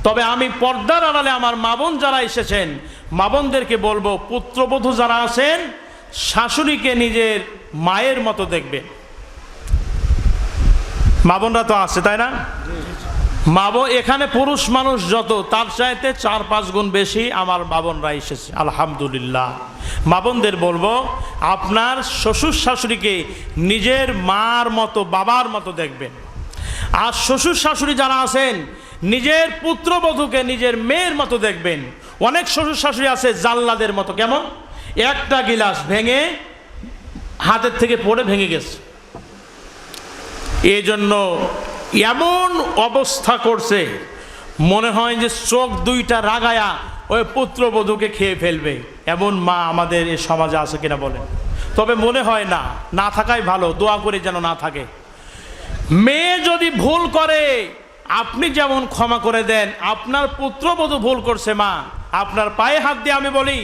তবে আমি পর্দার আড়ালে আমার মা বোন যারা এসেছেন, মা বোনদেরকে বলবো, পুত্রবধূ যারা আছেন শাশুড়িকে নিজের মায়ের মতো দেখবেন। মা বোনরা তো আছে, তাই না? মা বোন এখানে পুরুষ মানুষ যত, তার চাইতে 4-5 গুণ বেশি আমার মা বোনরা এসেছে, আলহামদুলিল্লাহ। মা বোনদের বলবো, আপনার শ্বশুর শাশুড়িকে নিজের মার মতো, বাবার মতো দেখবেন। আর শ্বশুর শাশুড়ি যারা আছেন নিজের পুত্রবধূকে নিজের মেয়ের মতো দেখবেন। অনেক শ্বশুর শাশুড়ি আছে জাল্লাদের মতো। কেমন? একটা গিলাস ভেঙে হাতের থেকে পড়ে ভেঙে গেছে, এই জন্য এমন অবস্থা করছে মনে হয় যে চোখ দুইটা রাগায়া ওই পুত্রবধূকে খেয়ে ফেলবে। এমন মা আমাদের এই সমাজে আছে কিনা বলেন? তবে মনে হয় না, না থাকাই ভালো, দোয়া করে যেন না থাকে। মেয়ে যদি ভুল করে আপনি যেমন ক্ষমা করে দেন, আপনার পুত্রবধূ ভুল করছে, মা আপনার পায়ে হাত দিয়ে আমি বলি,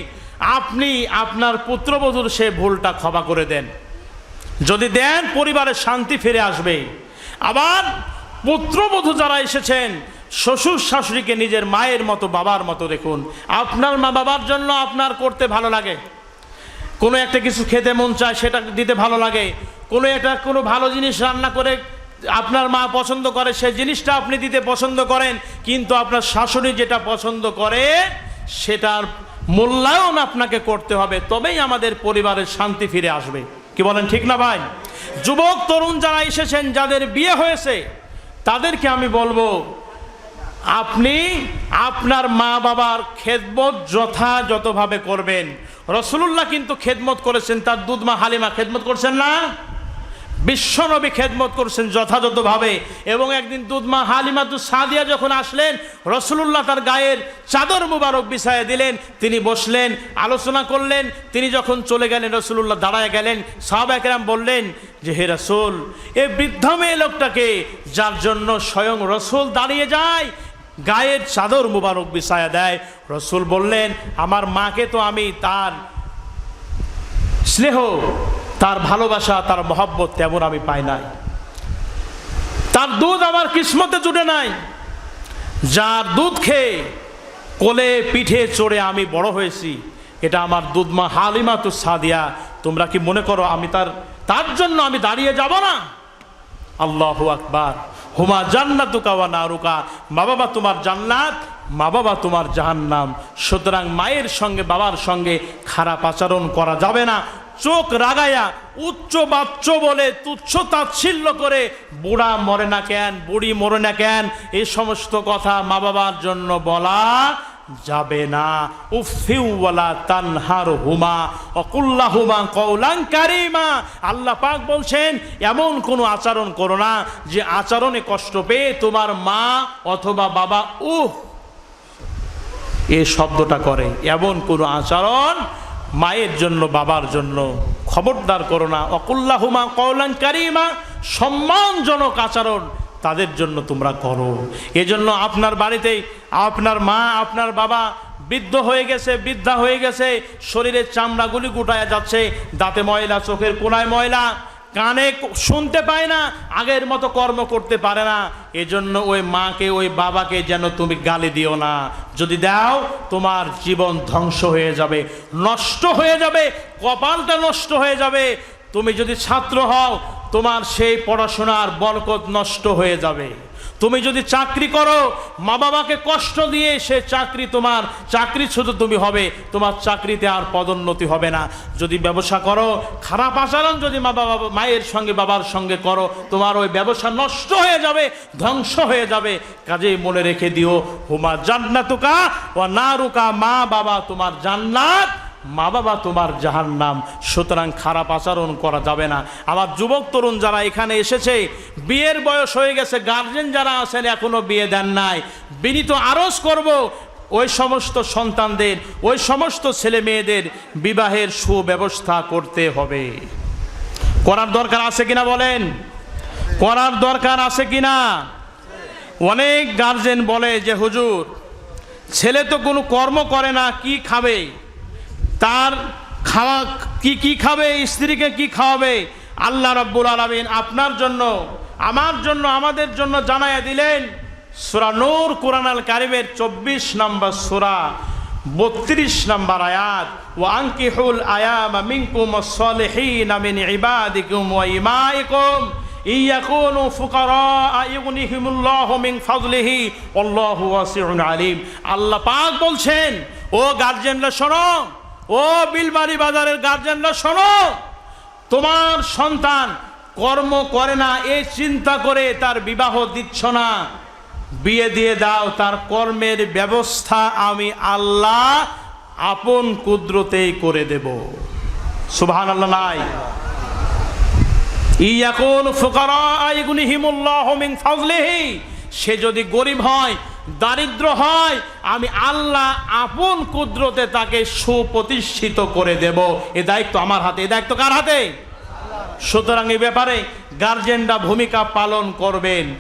আপনি আপনার পুত্রবধূর সে ভুলটা ক্ষমা করে দেন। যদি দেন, পরিবারের শান্তি ফিরে আসবে। আবার পুত্রবধূ যারা এসেছেন শ্বশুর শাশুড়িকে নিজের মায়ের মতো, বাবার মতো দেখুন। আপনার মা বাবার জন্য আপনার করতে ভালো লাগে, কোনো একটা কিছু খেতে মন চায় সেটা দিতে ভালো লাগে, কোনো ভালো জিনিস রান্না করে আপনার মা পছন্দ করে সেই জিনিসটা আপনি দিতে পছন্দ করেন, কিন্তু আপনার শাশুড়ি যেটা পছন্দ করে সেটার মূল্যায়ন আপনাকে করতে হবে, তবেই আমাদের পরিবারের শান্তি ফিরে আসবে। কি বলেন, ঠিক না ভাই? যুবক তরুণ যারা এসেছেন, যাদের বিয়ে হয়েছে, তাদেরকে আমি বলবো, আপনি আপনার মা বাবার খেদমত যথাযথভাবে করবেন। রাসূলুল্লাহ কিন্তু খেদমত করেছেন, তার দুধমা হালিমা খেদমত করছেন না? বিশ্বনবী খেদমত করছেন যথাযথভাবে। এবং একদিন দুধমা হালিমাতু সাদিয়া যখন আসলেন, রাসূলুল্লাহ তার গায়ের চাদর মুবারক বিছায়া দিলেন, তিনি বসলেন, আলোচনা করলেন। তিনি যখন চলে গেলেন, রাসূলুল্লাহ দাঁড়ায় গেলেন। সাহাবায়ে কেরাম বললেন যে, হে রাসূল, এই বৃদ্ধা মেয়ে লোকটাকে, যার জন্য স্বয়ং রাসূল দাঁড়িয়ে যায়, গায়ের চাদর মুবারক বিছায়া দেয়। রাসূল বললেন, আমার মাকে তো আমি তার স্নেহ, তার ভালোবাসা, তার মহব্বত তেমন আমি পাই নাই, তার দুধ আমার কিসমতে জুটে নাই। যার দুধ খেয়ে কোলে পিঠে চড়ে আমি বড় হয়েছি, এটা আমার দুধমা হালিমাতু সাদিয়া। তোমরা কি মনে করো আমি তার জন্য আমি দাঁড়িয়ে যাব না? আল্লাহু আকবার। হুমা জান্নাতুকা ওয়া নারুকা, মা বাবা তোমার জান্নাত, মা বাবা তোমার জাহান্নাম। সুতরাং মায়ের সঙ্গে বাবার সঙ্গে খারাপ আচরণ করা যাবে না। চোখ রাগায়া, উচ্চ বাচ্চ বলে, তুচ্ছ তাচ্ছিল্য করে, বুড়া মরে না কেন, বুড়ি মরে না কেন, এই সমস্ত কথা মা বাবার জন্য বলা যাবে না। উফিউ ওয়ালা তানহারহুমা ওয়া কুল্লাহুমা কওলান কারীমা। আল্লাহ পাক বলছেন, এমন কোনো আচরণ করো না যে আচরণে কষ্ট পেয়ে তোমার মা অথবা বাবা এই শব্দটা করে। এমন কোনো আচরণ মায়ের জন্য, বাবার জন্য খবরদার করো না। অকুল্লাহুমা কওলান কারীমা, সম্মানজনক আচরণ তাদের জন্য তোমরা করো। এজন্য আপনার বাড়িতে আপনার মা, আপনার বাবা বৃদ্ধ হয়ে গেছে, বৃদ্ধা হয়ে গেছে, শরীরের চামড়াগুলি গুটায়া যাচ্ছে, দাঁতে ময়লা, চোখের কোণায় ময়লা, কানে শুনতে পায় না, আগের মতো কর্ম করতে পারে না। এজন্য ওই মাকে, ওই বাবাকে যেন তুমি গালি দিও না। যদি দাও, তোমার জীবন ধ্বংস হয়ে যাবে, নষ্ট হয়ে যাবে, কপালটা নষ্ট হয়ে যাবে। তুমি যদি ছাত্র হও, তোমার সেই পড়াশোনার বরকত নষ্ট হয়ে যাবে। তুমি যদি চাকরি করো, মা বাবাকে কষ্ট দিয়ে সে চাকরি, তোমার চাকরি শুধু তুমি হবে, তোমার চাকরিতে আর পদোন্নতি হবে না। যদি ব্যবসা করো, খারাপ আচরণ যদি মায়ের সঙ্গে বাবার সঙ্গে করো, তোমার ওই ব্যবসা নষ্ট হয়ে যাবে, ধ্বংস হয়ে যাবে। কাজেই মনে রেখে দিও, হুমা জান্নাতুকা ওয়া নারুকা, মা বাবা তোমার জান্নাত, মা বাবা তোমার জাহান্নাম। সুতরাং খারাপ আচরণ করা যাবে না। আমার যুবক তরুণ যারা এখানে এসেছে, বিয়ের বয়স হয়ে গেছে, গার্জেন যারা আছেন এখনো বিয়ে দেন নাই, বিনীত আরজ করব, ওই সমস্ত সন্তানদের, ওই সমস্ত ছেলে মেয়েদের বিবাহের সুব্যবস্থা করতে হবে। করার দরকার আছে কিনা বলেন? করার দরকার আছে কিনা? অনেক গার্জেন বলে যে, হুজুর, ছেলে তো কোনো কর্ম করে না, কি খাবে, তার খাওয়া কি খাবে, স্ত্রীকে কি খাওয়াবে? আল্লাহ রাব্বুল আলামিন আপনার জন্য, আমার জন্য, আমাদের জন্য জানায়া দিলেন, সূরা নূর কুরআন আল কারীমের 24 নম্বর সূরা 32 নম্বর আয়াত, ওয়া আনকিহুল আয়ামা মিনকুম আস-সালিহিনা মিন ইবাদিকুম ওয়া ইমাইকুম ইয়াকুনু ফুকারা ইউগনিহিমুল্লাহু মিন ফাদলিহি আল্লাহু ওয়াসিউন আলিম। আল্লাহ পাক বলছেন, ও গার্জিয়ানরা শোনো, ও বিলবাড়ি বাজারের গার্জিয়ানরা শোনো, তোমার সন্তান কর্ম করে না এই চিন্তা করে তার বিবাহ দিচ্ছ না, বিয়ে দিয়ে দাও, তার কর্মের ব্যবস্থা আমি আল্লাহ আপন কুদরতেই করে দেব। সুবহানাল্লাহ। নাই ইয়াকুন ফুকারা ইউগনিহিমুল্লাহু মিন ফাদলিহি, সে যদি গরিব হয়, দারিদ্র হয়, আমি আল্লাহ আপন কুদরতে তাকে সুপ্রতিষ্ঠিত করে দেব। এ দায়িত্ব আমার হাতে। এ দায়িত্ব কার হাতে? সুতরাং এই ব্যাপারে গার্জিয়ানরা ভূমিকা পালন করবেন।